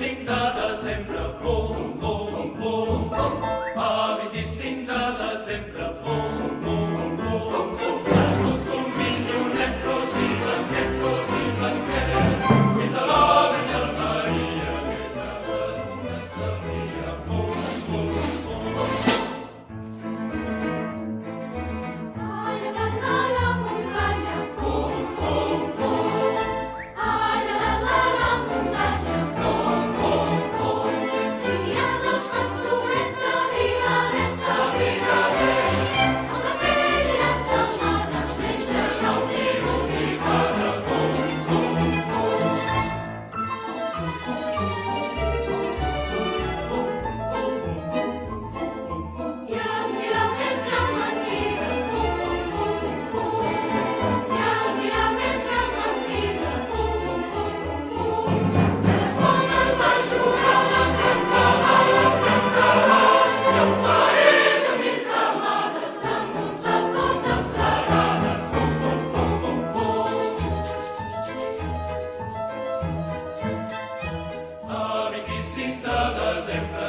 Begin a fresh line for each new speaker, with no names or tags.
25 de desembre, fum, fum, fum, fum. A 25 de desembre, fum, fum, fum, fum. Ha nascut un millonet ros i blanquet, fill de la Verge Maria, mestre d'un establia, fum, fum, fum, fum.
Alla la muntanya, fum, fum, fum. Alla la muntanya, fum, fum, fum. Siguien els pastorets abrigadets, amb la pell i la setmana, mengen ous i boticada, fum, fum, fum. Llami la més gran mentida, fum, fum, fum. Llami la més gran mentida, fum, fum, fum. Ja respon el majoral, ja us faré de mil camades, amb un salt totes plegades, fum, fum, fum, fum, fum.
A 25 de desembre,